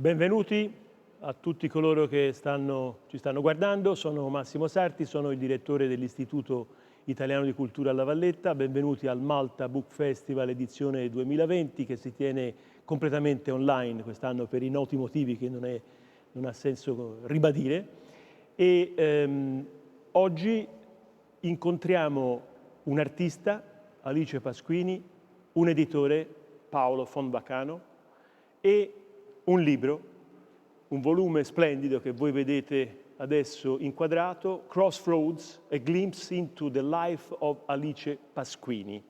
Benvenuti a tutti coloro che ci stanno guardando. Sono Massimo Sarti, sono il direttore dell'Istituto Italiano di Cultura alla Valletta. Benvenuti al Malta Book Festival edizione 2020 che si tiene completamente online quest'anno per i noti motivi che non ha senso ribadire. Oggi incontriamo un artista, Alice Pasquini, un editore, Paolo Fonvacano, e un libro, un volume splendido che voi vedete adesso inquadrato, Crossroads, A Glimpse into the Life of Alice Pasquini.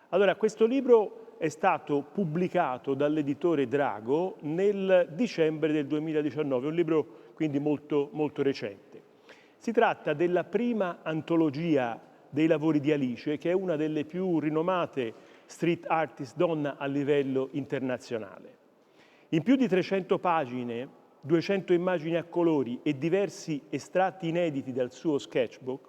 Allora, questo libro è stato pubblicato dall'editore Drago nel dicembre del 2019, un libro quindi molto, molto recente. Si tratta della prima antologia dei lavori di Alice, che è una delle più rinomate street artist donna a livello internazionale. In più di 300 pagine, 200 immagini a colori e diversi estratti inediti dal suo sketchbook,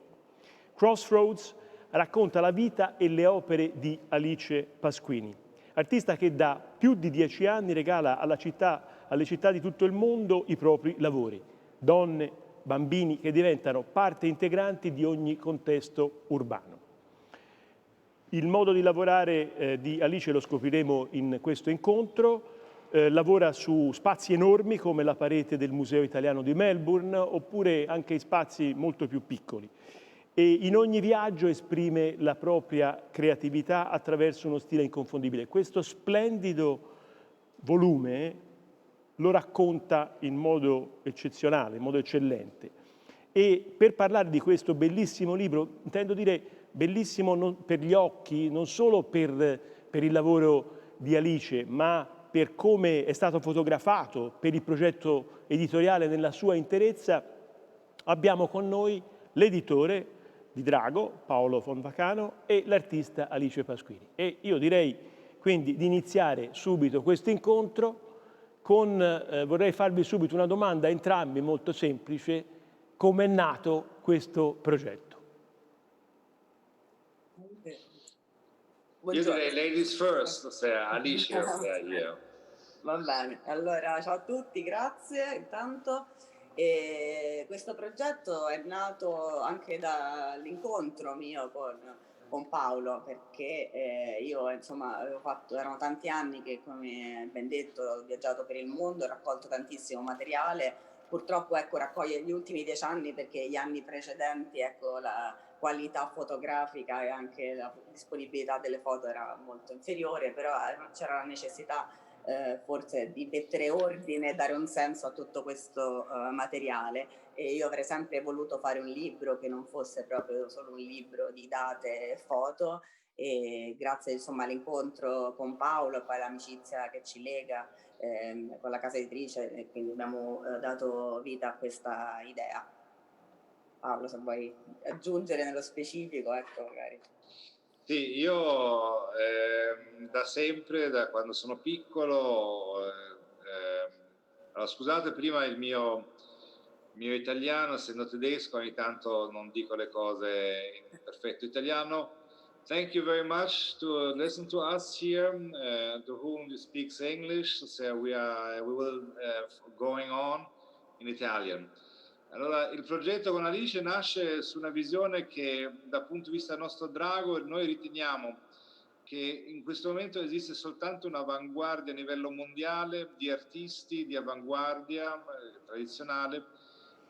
Crossroads racconta la vita e le opere di Alice Pasquini, artista che da più di 10 anni regala alle città di tutto il mondo i propri lavori, donne, bambini che diventano parte integrante di ogni contesto urbano. Il modo di lavorare di Alice lo scopriremo in questo incontro. Lavora su spazi enormi come la parete del Museo Italiano di Melbourne oppure anche in spazi molto più piccoli. E in ogni viaggio esprime la propria creatività attraverso uno stile inconfondibile. Questo splendido volume lo racconta in modo eccezionale, in modo eccellente. E per parlare di questo bellissimo libro, intendo dire bellissimo per gli occhi, non solo per il lavoro di Alice, ma per come è stato fotografato, per il progetto editoriale nella sua interezza, abbiamo con noi l'editore di Drago, Paolo Fonvacano, e l'artista Alice Pasquini. E io direi quindi di iniziare subito questo incontro vorrei farvi subito una domanda a entrambi molto semplice: come è nato questo progetto? Io direi ladies first, ossia Alice, ossia io. Va bene, allora ciao a tutti, grazie intanto. Questo progetto è nato anche dall'incontro mio con Paolo, perché io insomma erano tanti anni che, come ben detto, ho viaggiato per il mondo, ho raccolto tantissimo materiale. Purtroppo raccoglie gli ultimi 10 anni perché gli anni precedenti la qualità fotografica e anche la disponibilità delle foto era molto inferiore, però c'era la necessità forse di mettere ordine e dare un senso a tutto questo materiale, e io avrei sempre voluto fare un libro che non fosse proprio solo un libro di date e foto, e grazie insomma all'incontro con Paolo e poi all'amicizia che ci lega con la casa editrice, e quindi abbiamo dato vita a questa idea. Paolo, se vuoi aggiungere nello specifico, ecco magari. Sì, io da sempre, da quando sono piccolo, allora, scusate prima il mio italiano, essendo tedesco, ogni tanto non dico le cose in perfetto italiano. Thank you very much to listen to us here, to whom speaks English. So we will going on in Italian. Allora, il progetto con Alice nasce su una visione che, dal punto di vista nostro Drago, noi riteniamo che in questo momento esiste soltanto un'avanguardia a livello mondiale di artisti di avanguardia tradizionale,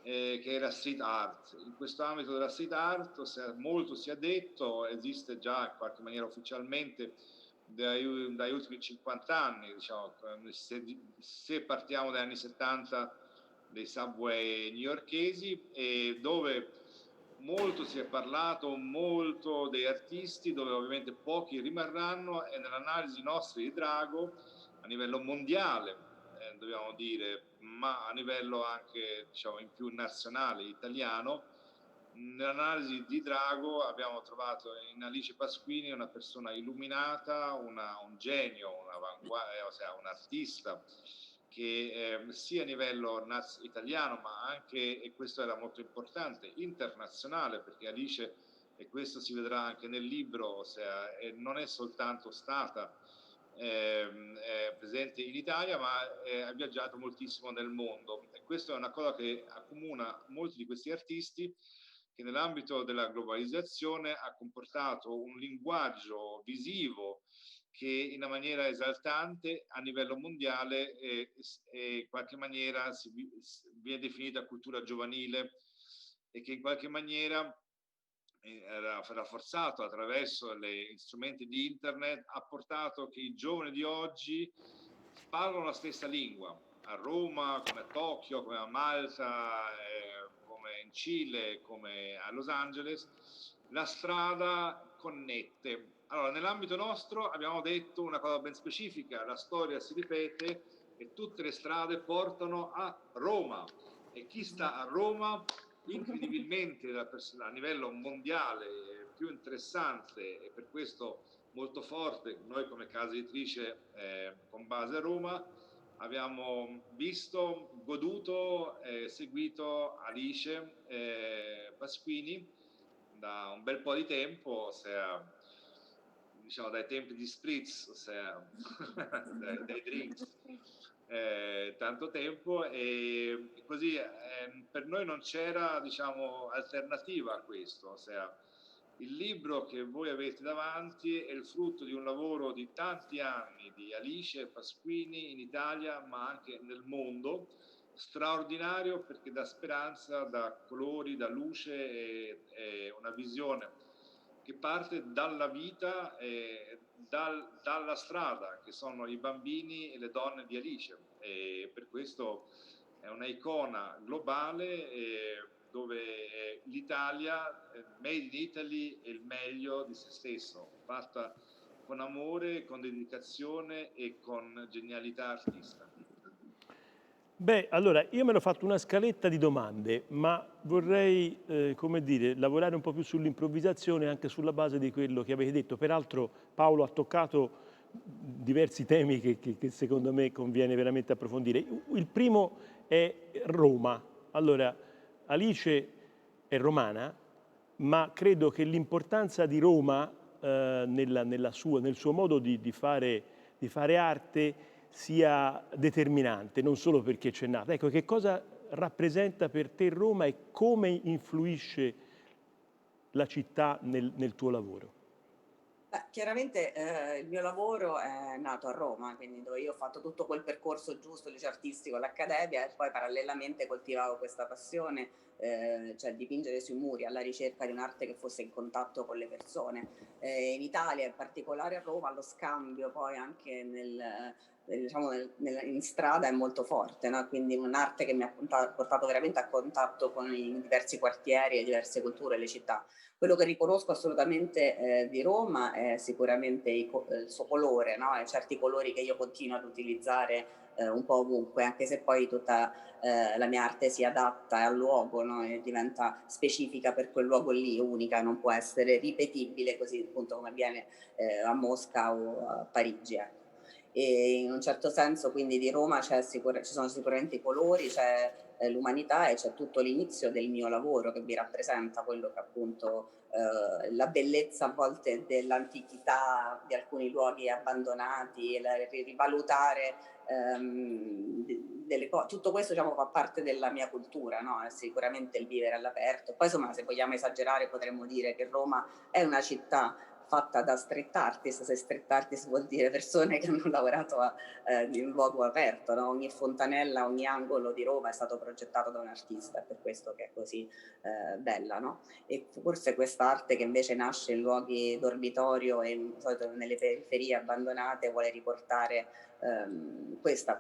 che è la street art. In questo ambito della street art molto si è detto, esiste già in qualche maniera ufficialmente dagli ultimi 50 anni, diciamo, se partiamo dagli anni 70 dei subway newyorkesi, e dove molto si è parlato, molto dei artisti, dove ovviamente pochi rimarranno, e nell'analisi nostra di Drago a livello mondiale, dobbiamo dire, ma a livello anche diciamo in più nazionale italiano, nell'analisi di Drago abbiamo trovato in Alice Pasquini una persona illuminata, un genio, ossia un artista che sia a livello italiano, ma anche, e questo era molto importante, internazionale, perché Alice, e questo si vedrà anche nel libro, ossia, non è soltanto stata presente in Italia, ma ha viaggiato moltissimo nel mondo. E questa è una cosa che accomuna molti di questi artisti, che nell'ambito della globalizzazione ha comportato un linguaggio visivo che in una maniera esaltante a livello mondiale in qualche maniera viene definita cultura giovanile, e che in qualche maniera era rafforzato attraverso gli strumenti di internet, ha portato che i giovani di oggi parlano la stessa lingua. A Roma, come a Tokyo, come a Malta, come in Cile, come a Los Angeles, la strada connette. Allora, nell'ambito nostro abbiamo detto una cosa ben specifica: la storia si ripete e tutte le strade portano a Roma, e chi sta a Roma incredibilmente a livello mondiale più interessante, e per questo molto forte. Noi come casa editrice con base a Roma abbiamo visto, goduto e seguito Alice Pasquini da un bel po' di tempo, ossia, diciamo dai tempi di Spritz, ossia dai drinks, tanto tempo, e così per noi non c'era, diciamo, alternativa a questo. Ossia, il libro che voi avete davanti è il frutto di un lavoro di tanti anni di Alice Pasquini in Italia, ma anche nel mondo, straordinario, perché dà speranza, dà colori, dà luce e una visione che parte dalla vita e dalla strada, che sono i bambini e le donne di Alice, e per questo è una icona globale, dove l'Italia, Made in Italy, è il meglio di se stesso, fatta con amore, con dedicazione e con genialità artistica. Beh, allora, io mi ero fatto una scaletta di domande, ma vorrei, come dire, lavorare un po' più sull'improvvisazione, anche sulla base di quello che avete detto. Peraltro Paolo ha toccato diversi temi che secondo me conviene veramente approfondire. Il primo è Roma. Allora, Alice è romana, ma credo che l'importanza di Roma nel suo modo di fare arte sia determinante, non solo perché c'è nata. Ecco, che cosa rappresenta per te Roma e come influisce la città nel tuo lavoro? Chiaramente il mio lavoro è nato a Roma, quindi dove io ho fatto tutto quel percorso giusto, liceo artistico, all'Accademia, e poi parallelamente coltivavo questa passione, cioè dipingere sui muri alla ricerca di un'arte che fosse in contatto con le persone. In Italia, in particolare a Roma, lo scambio poi anche diciamo in strada è molto forte, no? Quindi un'arte che mi ha portato veramente a contatto con i diversi quartieri e diverse culture e le città. Quello che riconosco assolutamente di Roma è sicuramente il suo colore, no? E certi colori che io continuo ad utilizzare un po' ovunque, anche se poi tutta la mia arte si adatta al luogo, no? E diventa specifica per quel luogo lì, unica, non può essere ripetibile così appunto come avviene a Mosca o a Parigi. Ecco. E in un certo senso quindi di Roma ci sono sicuramente i colori, c'è l'umanità, e c'è tutto l'inizio del mio lavoro che vi rappresenta quello che appunto la bellezza a volte dell'antichità, di alcuni luoghi abbandonati, rivalutare tutto questo, diciamo, fa parte della mia cultura, no? Sicuramente il vivere all'aperto. Poi insomma, se vogliamo esagerare potremmo dire che Roma è una città fatta da street artist, se street artist vuol dire persone che hanno lavorato in luogo aperto, no? Ogni fontanella, ogni angolo di Roma è stato progettato da un artista, è per questo che è così bella, no? E forse quest'arte che invece nasce in luoghi dormitorio e di solito nelle periferie abbandonate vuole riportare questa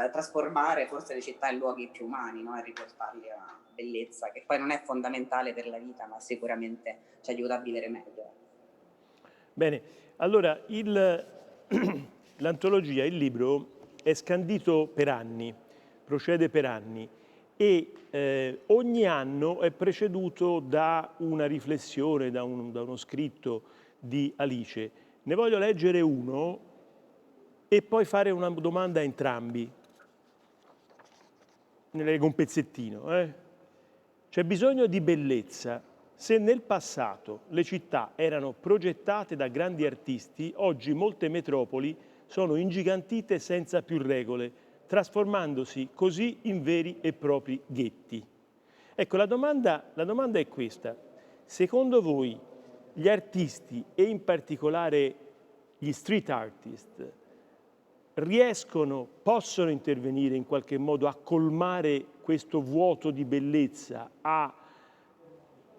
trasformare forse le città in luoghi più umani, no? E riportarli a bellezza, che poi non è fondamentale per la vita, ma sicuramente ci aiuta a vivere meglio. Bene, allora l'antologia, il libro, è scandito per anni, procede per anni, e ogni anno è preceduto da una riflessione, da uno scritto di Alice. Ne voglio leggere uno e poi fare una domanda a entrambi. Ne leggo un pezzettino. C'è bisogno di bellezza. Se nel passato le città erano progettate da grandi artisti, oggi molte metropoli sono ingigantite senza più regole, trasformandosi così in veri e propri ghetti. Ecco, la domanda è questa. Secondo voi gli artisti, e in particolare gli street artist, possono intervenire in qualche modo a colmare questo vuoto di bellezza, a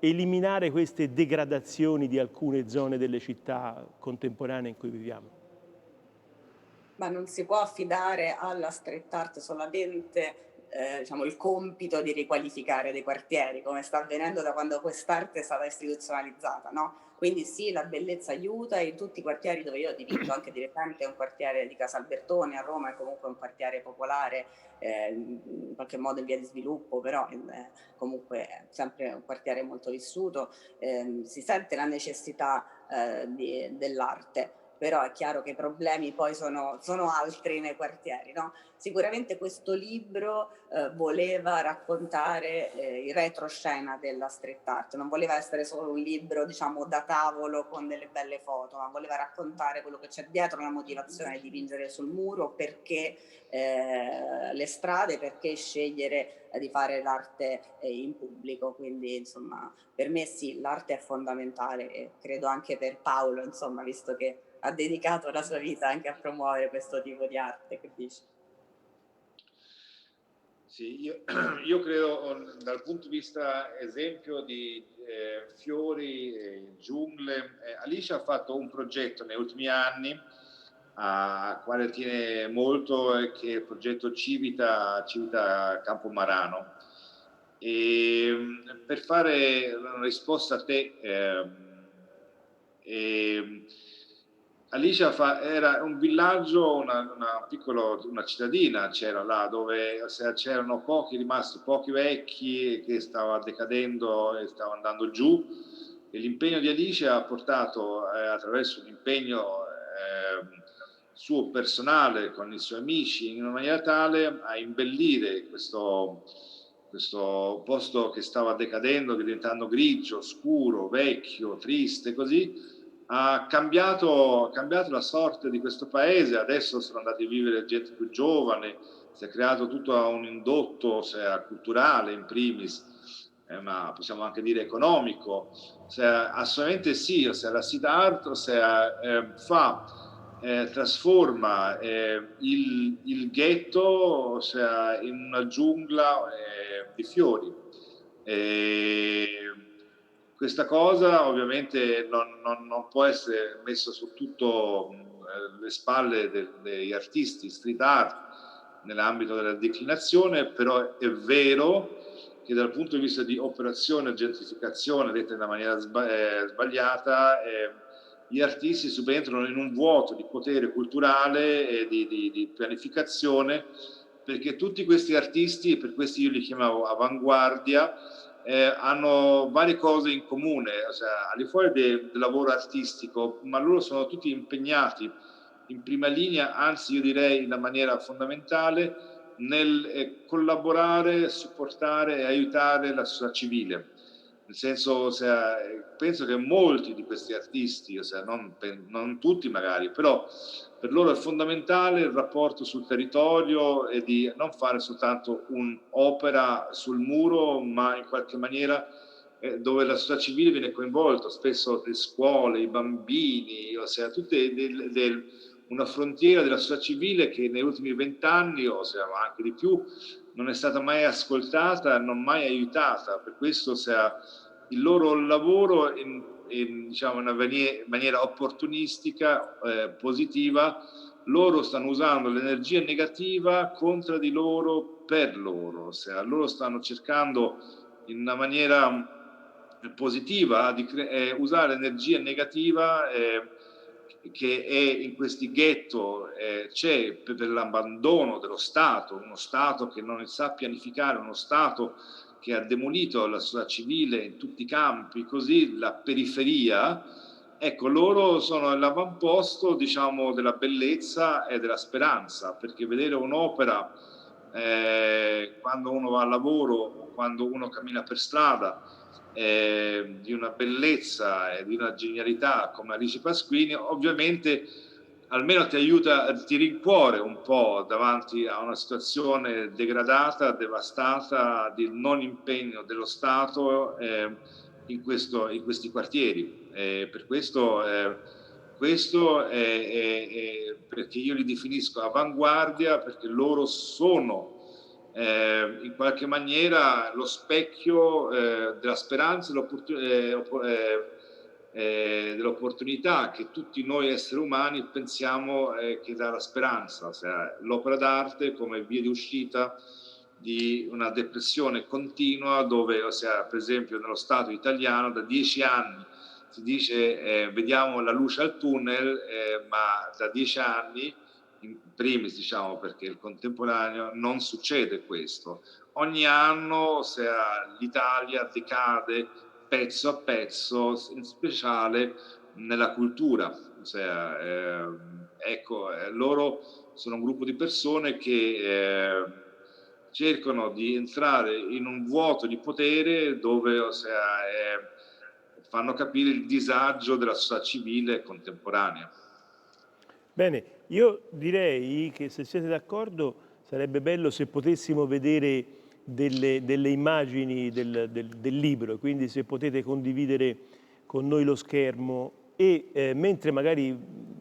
eliminare queste degradazioni di alcune zone delle città contemporanee in cui viviamo? Ma non si può affidare alla street art solamente diciamo, il compito di riqualificare dei quartieri, come sta avvenendo da quando quest'arte è stata istituzionalizzata, no? Quindi sì, la bellezza aiuta, e in tutti i quartieri dove io dirigo, anche direttamente un quartiere di Casalbertone a Roma, è comunque un quartiere popolare, in qualche modo in via di sviluppo, però comunque è sempre un quartiere molto vissuto, si sente la necessità dell'arte. Però è chiaro che i problemi poi sono altri nei quartieri, no? Sicuramente questo libro voleva raccontare il retroscena della street art, non voleva essere solo un libro, diciamo, da tavolo con delle belle foto, ma voleva raccontare quello che c'è dietro la motivazione di dipingere sul muro, perché le strade, perché scegliere di fare l'arte in pubblico. Quindi, insomma, per me sì, l'arte è fondamentale, e credo anche per Paolo, insomma, visto che ha dedicato la sua vita anche a promuovere questo tipo di arte. Che dici? Sì, io credo, dal punto di vista esempio di fiori, giungle, Alice ha fatto un progetto negli ultimi anni a quale tiene molto, che è il progetto Civita Campomarano. E per fare una risposta a te, Alicia era un villaggio, una cittadina c'era là, dove c'erano pochi vecchi, che stava decadendo e stava andando giù, e l'impegno di Alicia ha portato, attraverso un impegno suo personale con i suoi amici, in una maniera tale a imbellire questo posto che stava decadendo, diventando grigio, scuro, vecchio, triste, così. Ha cambiato la sorte di questo paese. Adesso sono andati a vivere gente più giovane, si è creato tutto un indotto, culturale in primis, ma possiamo anche dire economico. Assolutamente sì, la street art trasforma il ghetto in una giungla di fiori. Questa cosa ovviamente non può essere messa su tutto le spalle degli artisti street art nell'ambito della declinazione, però è vero che dal punto di vista di operazione gentrificazione, detta in una maniera sbagliata, gli artisti subentrano in un vuoto di potere culturale e di pianificazione, perché tutti questi artisti, per questo io li chiamavo avanguardia, hanno varie cose in comune, al di fuori del lavoro artistico, ma loro sono tutti impegnati in prima linea, anzi io direi in una maniera fondamentale, nel collaborare, supportare e aiutare la società civile. Nel senso, penso che molti di questi artisti, non tutti magari, però per loro è fondamentale il rapporto sul territorio e di non fare soltanto un'opera sul muro, ma in qualche maniera dove la società civile viene coinvolta, spesso le scuole, i bambini, tutte una frontiera della società civile che negli ultimi 20 anni, ma anche di più, non è stata mai ascoltata, non mai aiutata. Per questo il loro lavoro diciamo, in una maniera opportunistica, positiva, loro stanno usando l'energia negativa contro di loro, per loro. Loro stanno cercando in una maniera positiva di usare l'energia negativa che è in questi ghetto, c'è per l'abbandono dello Stato, uno Stato che non sa pianificare, uno Stato che ha demolito la società civile in tutti i campi, così la periferia. Ecco, loro sono l'avamposto, diciamo, della bellezza e della speranza, perché vedere un'opera quando uno va al lavoro o quando uno cammina per strada di una bellezza e di una genialità come Alice Pasquini, ovviamente almeno ti aiuta, ti rincuore un po' davanti a una situazione degradata, devastata, di non impegno dello Stato in questi quartieri. Per questo è perché io li definisco avanguardia, perché loro sono in qualche maniera lo specchio della speranza e dell'opportunità che tutti noi esseri umani pensiamo che dà la speranza, ossia l'opera d'arte come via di uscita di una depressione continua dove, ossia, per esempio nello Stato italiano da 10 anni si dice vediamo la luce al tunnel, ma da 10 anni in primis, diciamo, perché il contemporaneo non succede questo. Ogni anno l'Italia decade pezzo a pezzo, in speciale nella cultura. Loro sono un gruppo di persone che cercano di entrare in un vuoto di potere dove fanno capire il disagio della società civile contemporanea. Bene, io direi che se siete d'accordo sarebbe bello se potessimo vedere delle immagini del libro, quindi se potete condividere con noi lo schermo e mentre magari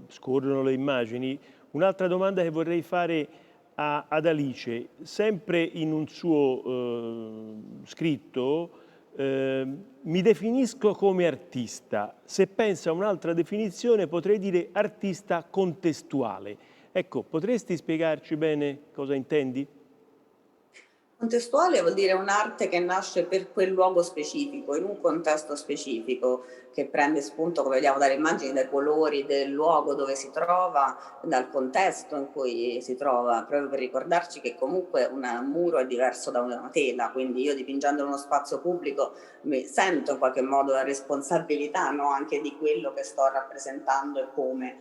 scorrono le immagini, un'altra domanda che vorrei fare ad Alice, sempre in un suo scritto, mi definisco come artista. Se pensa a un'altra definizione potrei dire artista contestuale. Ecco, potresti spiegarci bene cosa intendi? Contestuale vuol dire un'arte che nasce per quel luogo specifico, in un contesto specifico, che prende spunto, come vediamo dalle immagini, dai colori del luogo dove si trova, dal contesto in cui si trova, proprio per ricordarci che comunque un muro è diverso da una tela, quindi io dipingendo in uno spazio pubblico mi sento in qualche modo la responsabilità, no, anche di quello che sto rappresentando e come.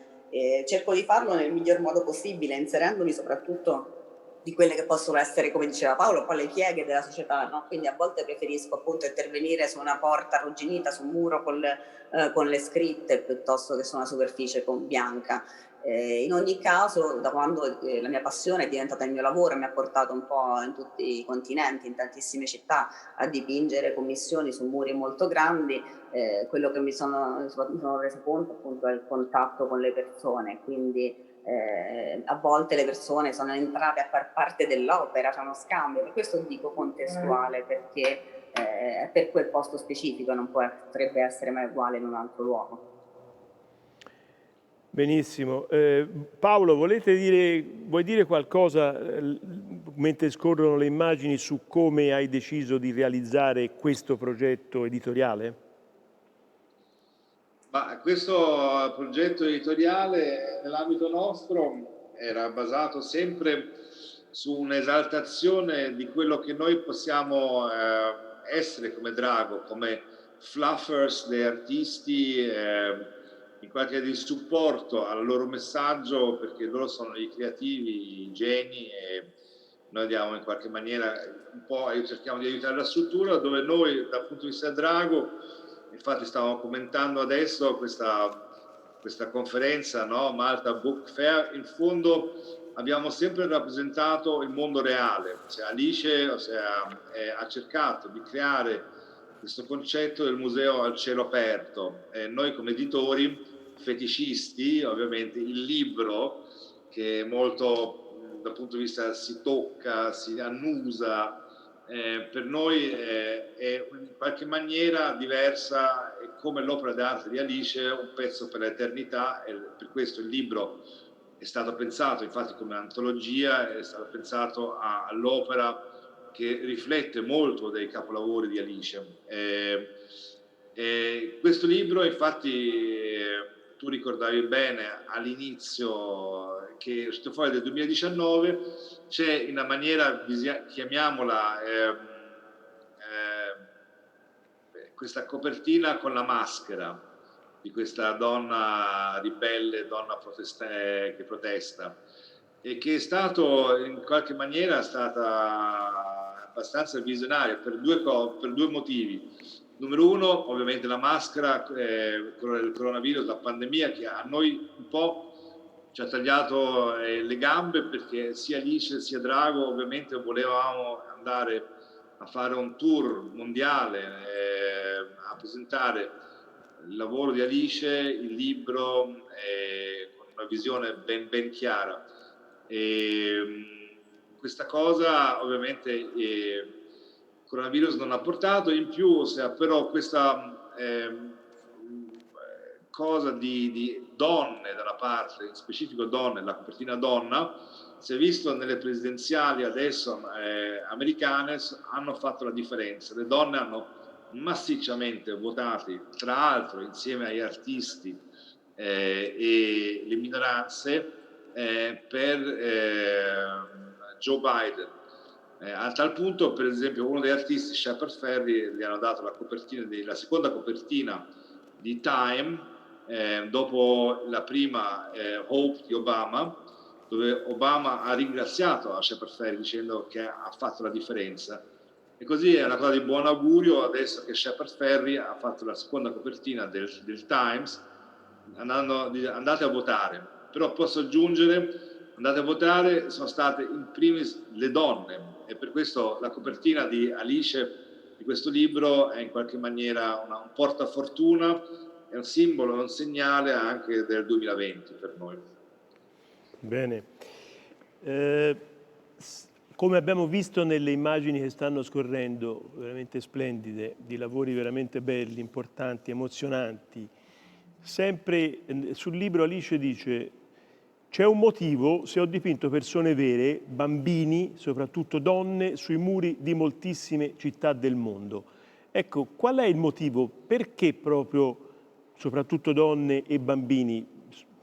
Cerco di farlo nel miglior modo possibile, inserendomi soprattutto di quelle che possono essere, come diceva Paolo, poi le pieghe della società, no? Quindi a volte preferisco appunto intervenire su una porta arrugginita, su un muro con le scritte, piuttosto che su una superficie bianca. In ogni caso, da quando la mia passione è diventata il mio lavoro, mi ha portato un po' in tutti i continenti, in tantissime città, a dipingere commissioni su muri molto grandi, quello che mi sono reso conto appunto è il contatto con le persone, quindi a volte le persone sono entrate a far parte dell'opera, c'è uno scambio, per questo dico contestuale, perché è per quel posto specifico, non potrebbe essere mai uguale in un altro luogo. Benissimo. Paolo, vuoi dire qualcosa mentre scorrono le immagini su come hai deciso di realizzare questo progetto editoriale? Ma questo progetto editoriale nell'ambito nostro era basato sempre su un'esaltazione di quello che noi possiamo essere come Drago, come fluffers dei artisti, in qualche di supporto al loro messaggio, perché loro sono i creativi, i geni, e noi diamo in qualche maniera un po', cerchiamo di aiutare la struttura, dove noi dal punto di vista Drago, infatti stavamo commentando adesso questa conferenza, no? Malta Book Fair, in fondo abbiamo sempre rappresentato il mondo reale, Alice ha cercato di creare questo concetto del museo al cielo aperto, noi come editori feticisti, ovviamente il libro che molto dal punto di vista si tocca, si annusa, per noi è in qualche maniera diversa, è come l'opera d'arte di Alice, un pezzo per l'eternità, e per questo il libro è stato pensato infatti come antologia, è stato pensato all'opera che riflette molto dei capolavori di Alice. Questo libro infatti tu ricordavi bene all'inizio che è uscito fuori del 2019, c'è in una maniera, chiamiamola, questa copertina con la maschera di questa donna ribelle, donna che protesta, e che è stato in qualche maniera stata abbastanza visionaria per due motivi. Numero uno, ovviamente la maschera, con il coronavirus, la pandemia, che a noi un po' ci ha tagliato le gambe, perché sia Alice sia Drago ovviamente volevamo andare a fare un tour mondiale, a presentare il lavoro di Alice, il libro, con una visione ben chiara. Questa cosa ovviamente il coronavirus non ha portato. In più, però questa cosa di donne da una parte, in specifico donne, la copertina donna, si è visto nelle presidenziali adesso americane, hanno fatto la differenza. Le donne hanno massicciamente votato, tra l'altro insieme agli artisti e le minoranze, per Joe Biden. A tal punto, per esempio, uno degli artisti, Shepard Fairey, gli hanno dato la seconda copertina di Time, dopo la prima Hope di Obama, dove Obama ha ringraziato a Shepard Fairey dicendo che ha fatto la differenza. E così è una cosa di buon augurio adesso che Shepard Fairey ha fatto la seconda copertina del Times. Andate a votare. Però posso aggiungere, andate a votare, sono state in primis le donne, e per questo la copertina di Alice di questo libro è in qualche maniera un portafortuna, è un simbolo, è un segnale anche del 2020 per noi. Bene. Come abbiamo visto nelle immagini che stanno scorrendo, veramente splendide, di lavori veramente belli, importanti, emozionanti, sempre sul libro Alice dice: c'è un motivo se ho dipinto persone vere, bambini, soprattutto donne, sui muri di moltissime città del mondo. Ecco, qual è il motivo? Perché proprio soprattutto donne e bambini?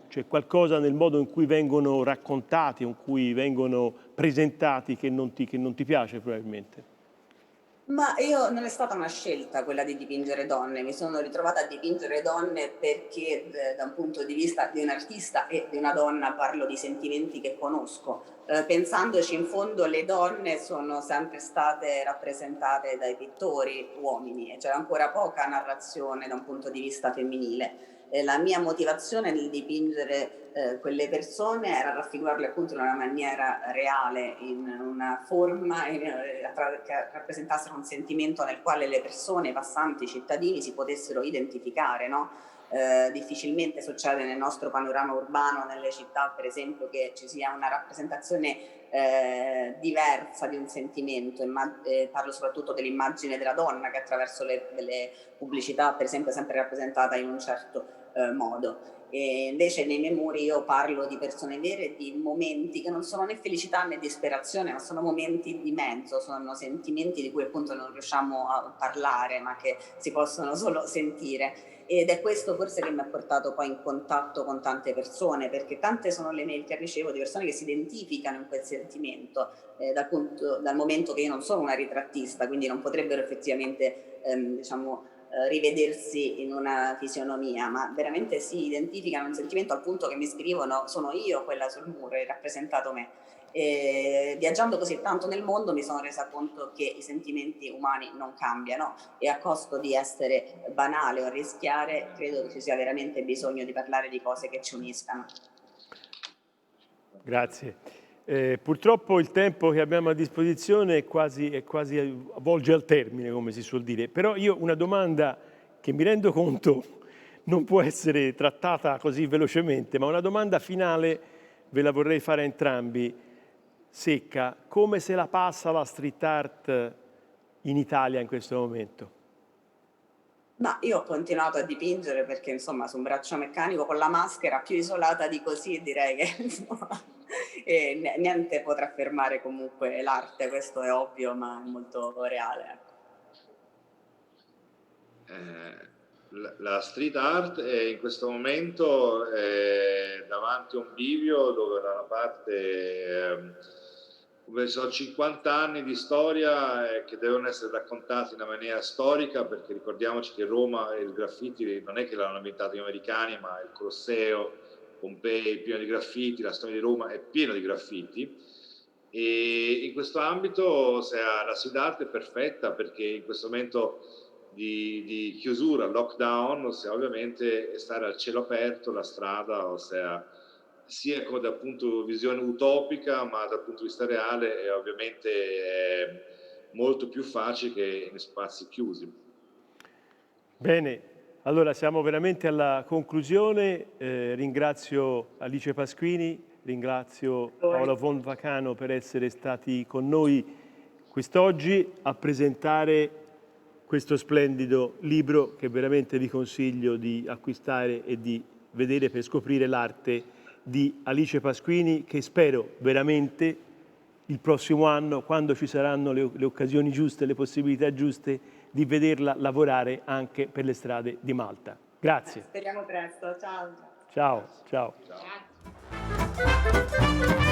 C'è qualcosa nel modo in cui vengono raccontati, in cui vengono presentati che non ti piace probabilmente? Ma io non è stata una scelta quella di dipingere donne, mi sono ritrovata a dipingere donne perché da un punto di vista di un artista e di una donna parlo di sentimenti che conosco. Pensandoci, in fondo le donne sono sempre state rappresentate dai pittori uomini e c'era ancora poca narrazione da un punto di vista femminile. La mia motivazione nel dipingere quelle persone era raffigurarle appunto in una maniera reale, in una forma che rappresentassero un sentimento nel quale le persone, i passanti, i cittadini si potessero identificare, no? Difficilmente succede nel nostro panorama urbano, nelle città per esempio, che ci sia una rappresentazione diversa di un sentimento. Parlo soprattutto dell'immagine della donna che attraverso le pubblicità per esempio è sempre rappresentata in un certo modo. E invece nei miei muri io parlo di persone vere, di momenti che non sono né felicità né disperazione, ma sono momenti di mezzo, sono sentimenti di cui appunto non riusciamo a parlare, ma che si possono solo sentire. Ed è questo forse che mi ha portato poi in contatto con tante persone, perché tante sono le mail che ricevo di persone che si identificano in quel sentimento, dal momento che io non sono una ritrattista, quindi non potrebbero effettivamente rivedersi in una fisionomia, ma veramente si identificano un sentimento al punto che mi scrivono: sono io quella sul muro, hai rappresentato me. Viaggiando così tanto nel mondo mi sono resa conto che i sentimenti umani non cambiano e a costo di essere banale o rischiare credo che ci sia veramente bisogno di parlare di cose che ci uniscano. Grazie. Purtroppo il tempo che abbiamo a disposizione è quasi volge al termine, come si suol dire. Però io una domanda che mi rendo conto non può essere trattata così velocemente, ma una domanda finale ve la vorrei fare a entrambi, secca. Come se la passa la street art in Italia in questo momento? Ma io ho continuato a dipingere perché insomma su un braccio meccanico con la maschera, più isolata di così direi che insomma, niente potrà fermare comunque l'arte, questo è ovvio ma è molto reale. La street art è in questo momento davanti a un bivio dove da una parte sono 50 anni di storia che devono essere raccontati in una maniera storica, perché ricordiamoci che Roma e il graffiti non è che l'hanno inventato gli americani, ma il Colosseo, Pompei, pieno di graffiti, la storia di Roma è piena di graffiti. E in questo ambito la street art è perfetta, perché in questo momento di chiusura, lockdown, ossia ovviamente stare al cielo aperto, la strada, ossia sia dal punto di visione utopica, ma dal punto di vista reale è ovviamente molto più facile che in spazi chiusi. Bene, allora siamo veramente alla conclusione. Ringrazio Alice Pasquini, ringrazio Paola von Vacano per essere stati con noi quest'oggi a presentare questo splendido libro che veramente vi consiglio di acquistare e di vedere per scoprire l'arte di Alice Pasquini, che spero veramente il prossimo anno, quando ci saranno le occasioni giuste, le possibilità giuste, di vederla lavorare anche per le strade di Malta. Grazie. Speriamo presto, ciao. Ciao, ciao. Ciao. Grazie.